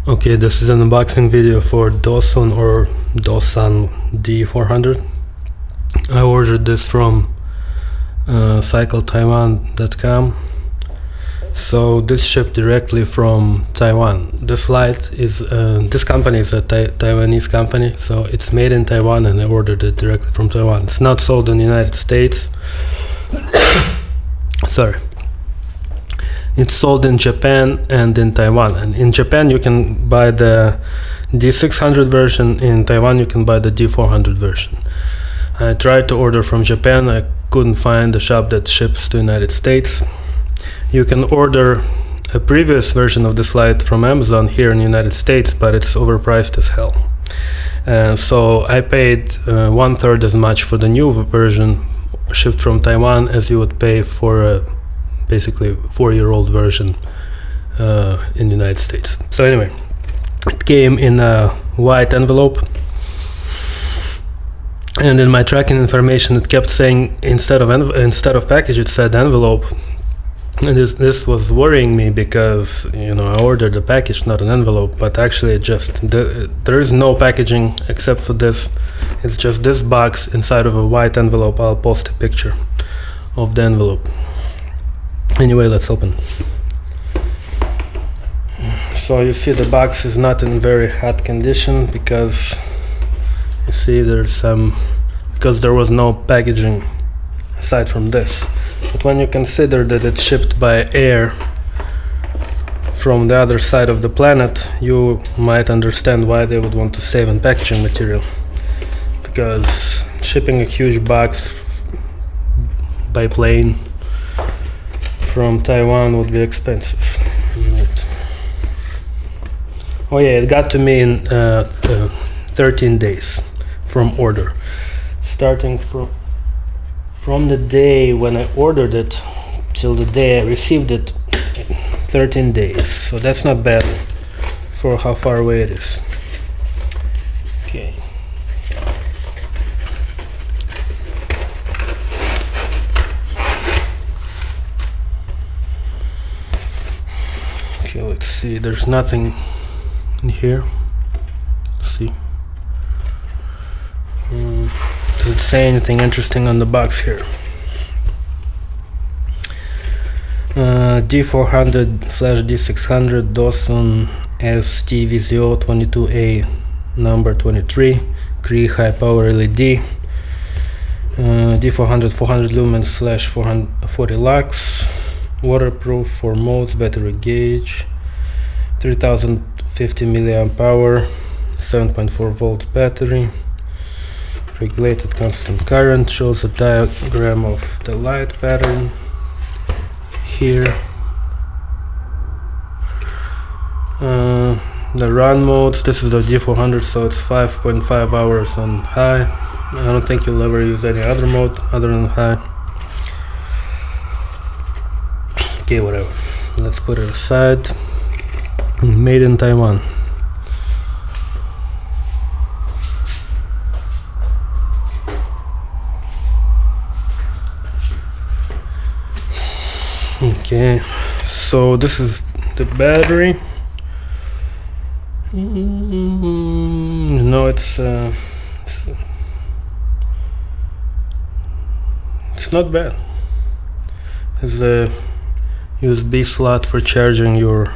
Okay, this is an unboxing video for Dosun or Dosun D400. I ordered this from cycletaiwan.com. So this shipped directly from Taiwan. This light is this company is a Taiwanese company, so it's made in Taiwan, and I ordered it directly from Taiwan. It's not sold in the United States. Sorry. It's sold in Japan and in Taiwan. And in Japan you can buy the D600 version. In Taiwan you can buy the D400 version. I tried to order from Japan. I couldn't find a shop that ships to the United States. You can order a previous version of this light from Amazon here in the United States, but it's overpriced as hell. So I paid 1/3 as much for the new version shipped from Taiwan as you would pay for a basically 4-year-old version in the United States. So anyway, it came in a white envelope, and in my tracking information it kept saying instead of package it said envelope. And this was worrying me because, you know, I ordered a package, not an envelope, but actually there is no packaging except for this. It's just this box inside of a white envelope. I'll post a picture of the envelope. Anyway, let's open. So you see the box is not in very hot condition because you see because there was no packaging aside from this. But when you consider that it's shipped by air from the other side of the planet, you might understand why they would want to save on packaging material, because shipping a huge box by plane from Taiwan would be expensive. Right. Oh yeah, it got to me in 13 days from order, starting from the day when I ordered it till the day I received it. 13 days, so that's not bad for how far away it is. Okay. Okay, let's see, there's nothing in here. Let's see. Does it say anything interesting on the box here? D400/D600 Dosun STVZO 22A number 23 Cree high power LED, D400 400 lumens /440 lux, waterproof, 4 modes, battery gauge, 3050 milliamp hour, 7.4 volt battery, regulated constant current. Shows a diagram of the light pattern here. The run modes, this is the D400, so it's 5.5 hours on high. I don't think you'll ever use any other mode other than high. Okay, whatever, let's put it aside. Made in Taiwan. Okay, so this is the battery. No, it's not bad. There's a USB slot for charging your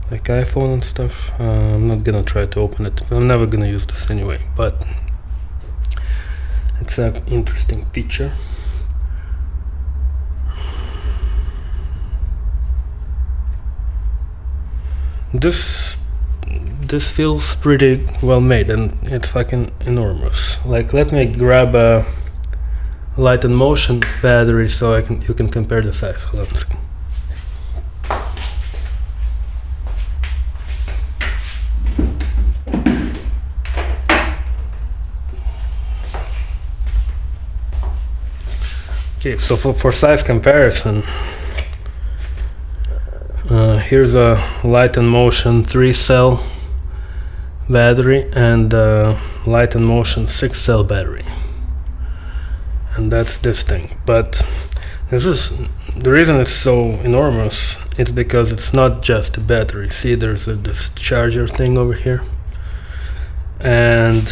like iPhone and stuff. I'm not gonna try to open it. I'm never gonna use this anyway, but it's an interesting feature. This feels pretty well made, and it's fucking enormous. Like, let me grab a Light and Motion battery so you can compare the size. Hold on a second. Okay, so for size comparison, here's a Light and Motion 3-cell battery and Light and Motion 6-cell battery, and that's this thing. But this is the reason it's so enormous is because it's not just a battery. See, there's this charger thing over here, and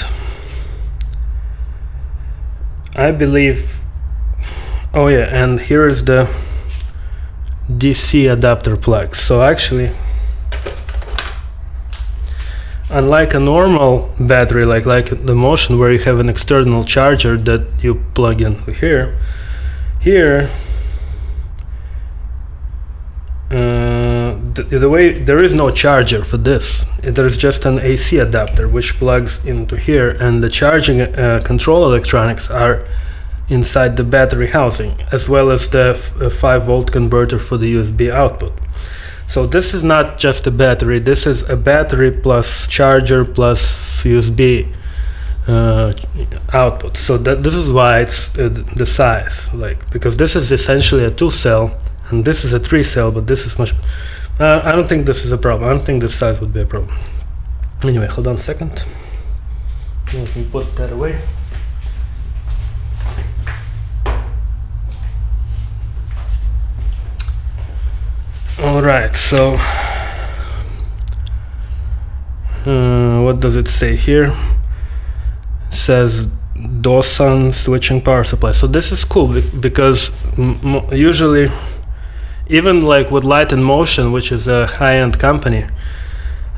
I believe, oh yeah, and here is the DC adapter plug. So actually, unlike a normal battery, like the Motion, where you have an external charger that you plug in here, the way there is no charger for this. There's just an AC adapter which plugs into here, and the charging control electronics are inside the battery housing, as well as the 5-volt converter for the USB output. So this is not just a battery, this is a battery plus charger plus USB output. So this is why it's the size, like, because this is essentially a 2-cell and this is a 3-cell, but this is much. I don't think this is a problem. I don't think this size would be a problem. Anyway, hold on a second. Let me put that away. All right, so what does it say here? It says Dosun switching power supply. So this is cool because usually, even like with Light and Motion, which is a high-end company,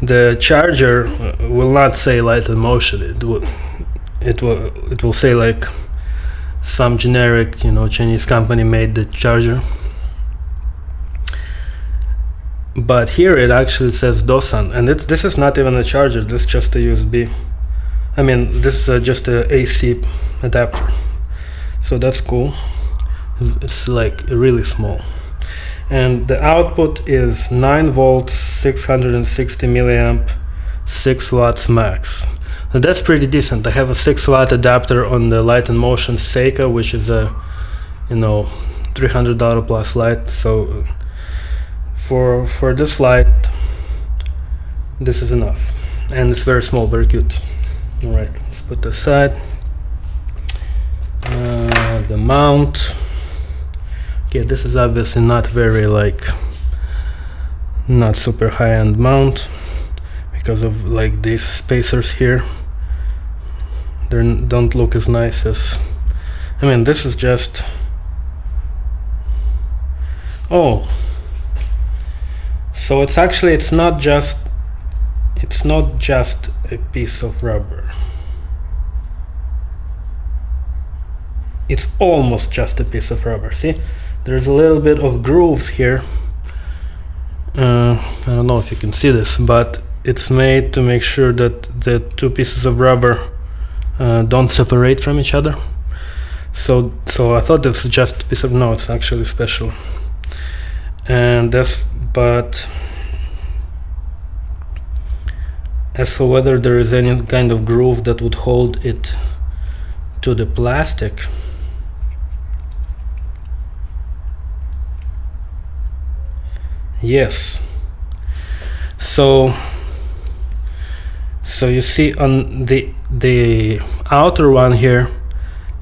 the charger will not say Light and Motion. It will say like some generic, Chinese company made the charger. But here it actually says Dosun, and this is not even a charger. This is just a USB. I mean, this is just a AC adapter. So that's cool. It's like really small. And the output is 9 volts, 660 milliamp, 6 watts max. Now that's pretty decent. I have a 6-watt adapter on the Light and Motion Seika, which is a $300 plus light. So for this light, this is enough, and it's very small, very cute. All right, let's put this aside. The mount. Okay, this is obviously not very not super high-end mount because of like these spacers here. They don't look as nice as. I mean, this is just. Oh. So it's not just a piece of rubber. It's almost just a piece of rubber. See, there's a little bit of grooves here. I don't know if you can see this, but it's made to make sure that the two pieces of rubber don't separate from each other. So I thought this was just a piece of. No, it's actually special. And but as for whether there is any kind of groove that would hold it to the plastic, yes. So you see on the outer one here,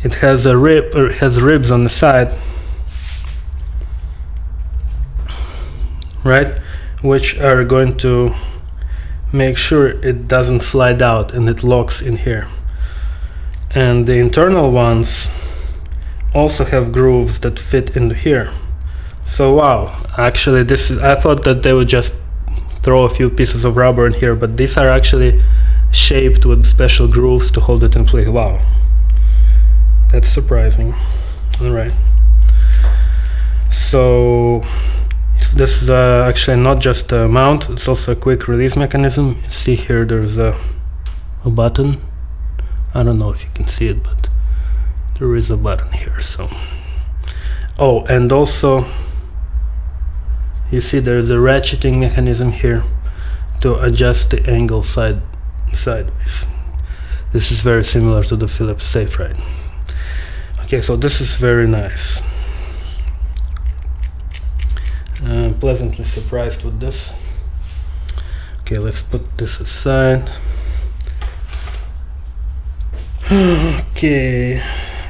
it has a rib, or has ribs on the side, right, which are going to make sure it doesn't slide out and it locks in here. And the internal ones also have grooves that fit into here. So wow, actually I thought that they would just throw a few pieces of rubber in here, but these are actually shaped with special grooves to hold it in place. Wow, that's surprising. All right, so this is actually not just a mount, it's also a quick release mechanism. You see here there's a button. I don't know if you can see it, but there is a button here. So, oh, and also you see there's a ratcheting mechanism here to adjust the angle sideways. This is very similar to the Philips Safe-Ride. Okay, so this is very nice. Pleasantly surprised with this. Okay, let's put this aside. Okay,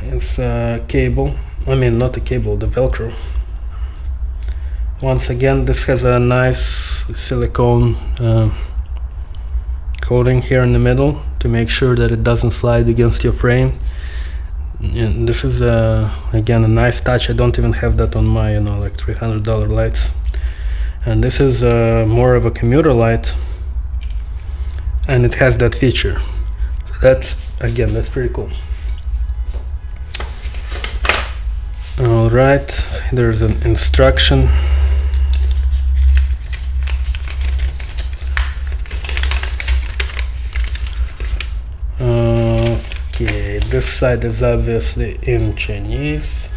it's a cable. I mean, not a cable, the Velcro. Once again, this has a nice silicone coating here in the middle to make sure that it doesn't slide against your frame. And this is again a nice touch. I don't even have that on my like $300 lights. And this is more of a commuter light, and it has that feature. So that's pretty cool. All right, there's an instruction. Okay, this side is obviously in Chinese,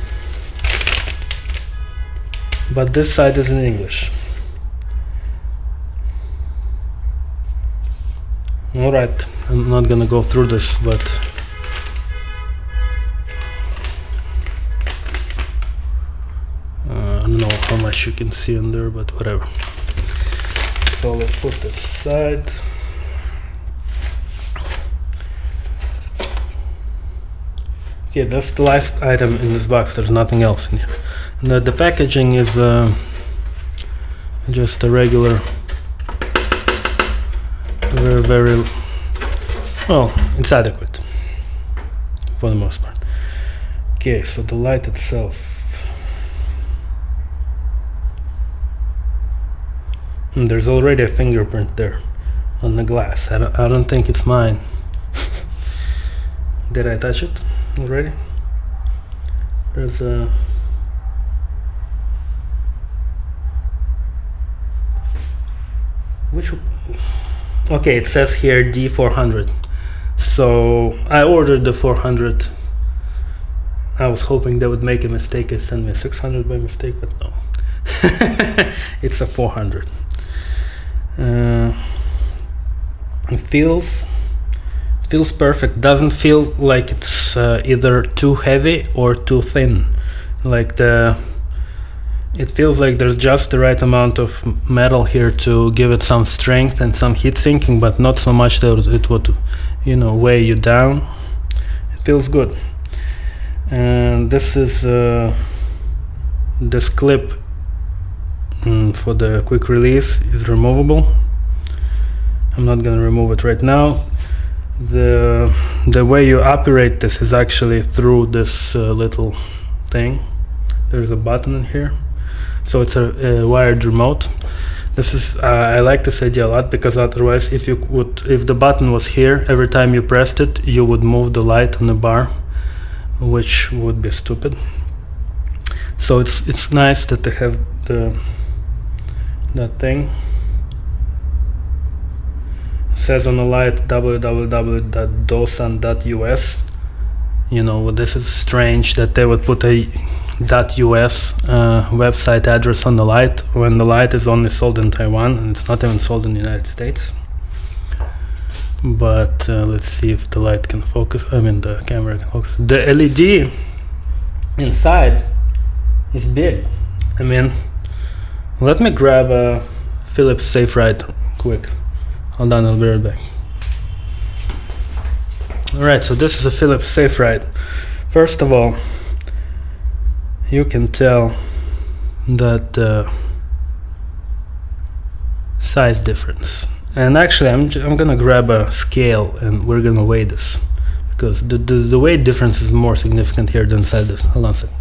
but this side is in English. Alright, I'm not gonna go through this, but I don't know how much you can see in there, but whatever. So let's put this aside. Okay, that's the last item in this box. There's nothing else in here. And the packaging is just a regular, very well, it's adequate for the most part. Okay, so the light itself. And there's already a fingerprint there on the glass. I don't think it's mine. Did I touch it already? There's a okay, it says here D400. So I ordered the 400. I was hoping they would make a mistake and send me a 600 by mistake, but no. It's a 400. It feels perfect. Doesn't feel like it's either too heavy or too thin. Like it feels like there's just the right amount of metal here to give it some strength and some heat sinking, but not so much that it would, weigh you down. It feels good. And this is this clip for the quick release is removable. I'm not gonna remove it right now. The way you operate this is actually through this little thing. There's a button in here, so it's a wired remote. This is I like this idea a lot, because otherwise if the button was here, every time you pressed it you would move the light on the bar, which would be stupid. So it's nice that they have that thing. It says on the light www.dosun.us. This is strange that they would put a .us website address on the light when the light is only sold in Taiwan and it's not even sold in the United States. But let's see if the light can focus. The camera can focus. The LED inside is big. Let me grab a Philips Safe-Rite quick. Hold on, I'll be right back. Alright, so this is a Philips Safe-Rite. First of all, you can tell that size difference. And actually, I'm gonna grab a scale and we're gonna weigh this, because the weight difference is more significant here than inside this. Hold on a second.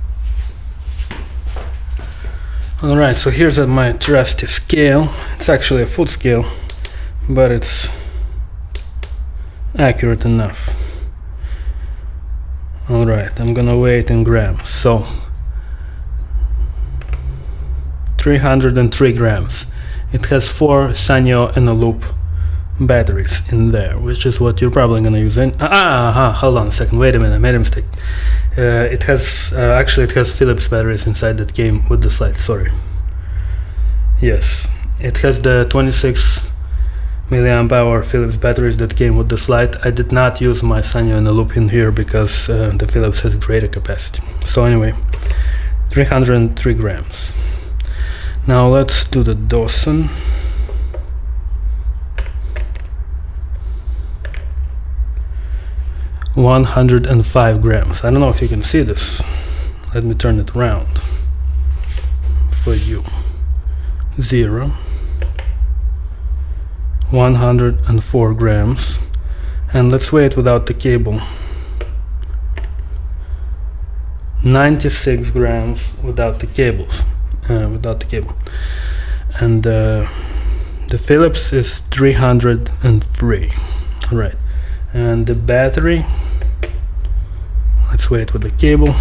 Alright, so here's my trusty scale. It's actually a foot scale, but it's accurate enough. Alright, I'm gonna weigh it in grams. So 303 grams. It has 4 Sanyo and a loop batteries in there, which is what you're probably gonna use in hold on a second, wait a minute, I made a mistake. It has actually it has Philips batteries inside that came with the slide. Sorry. Yes, it has the 26 milliamp hour Philips batteries that came with the slide. I did not use my Sanyo and a loop in here because the Philips has greater capacity. So anyway, 303 grams. Now let's do the Dosun. $105 grams. I don't know if you can see this. Let me turn it around for you. 0, 104 grams, and let's weigh it without the cable. 96 grams without the cables, and the Philips is 303, right? And the battery, let's weigh it with the cable,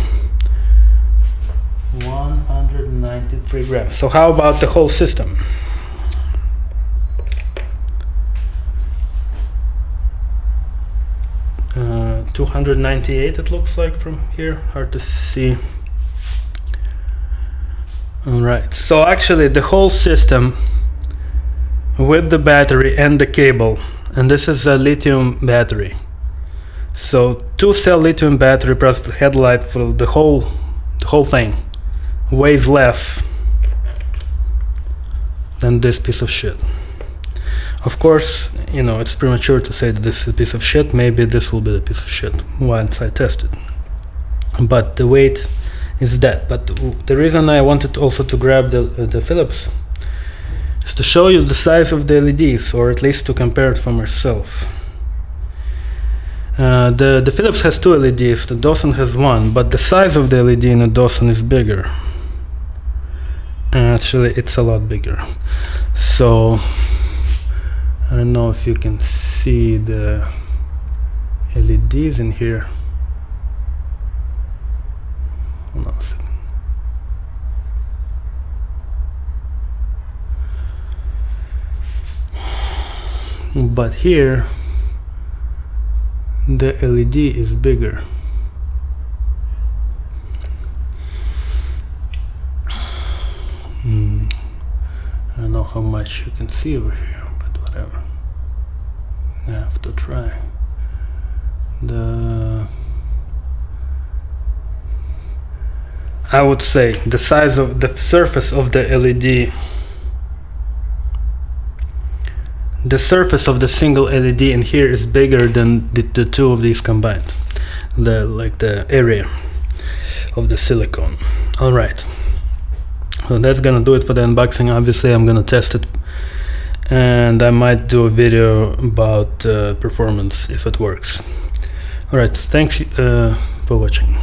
193 grams. So how about the whole system? Uh, 298 it looks like from here, hard to see. All right, so actually the whole system with the battery and the cable, and this is a lithium battery, so 2-cell lithium battery plus headlight for the whole thing weighs less than this piece of shit. Of course, you know, it's premature to say that this is a piece of shit. Maybe this will be the piece of shit once I test it. But the weight is that. But the reason I wanted also to grab the Philips is to show you the size of the LEDs, or at least to compare it for myself. The Philips has 2 LEDs, the Dosun has 1, but the size of the LED in the Dosun is bigger. Actually, it's a lot bigger. So I don't know if you can see the LEDs in here. Hold on a second. But here the LED is bigger. I don't know how much you can see over here, but whatever. I have to try. I would say the size of the surface of the LED, the surface of the single LED in here is bigger than the 2 of these combined, the area of the silicone. All right, so that's gonna do it for the unboxing. Obviously I'm gonna test it, and I might do a video about performance if it works. All right, thanks for watching.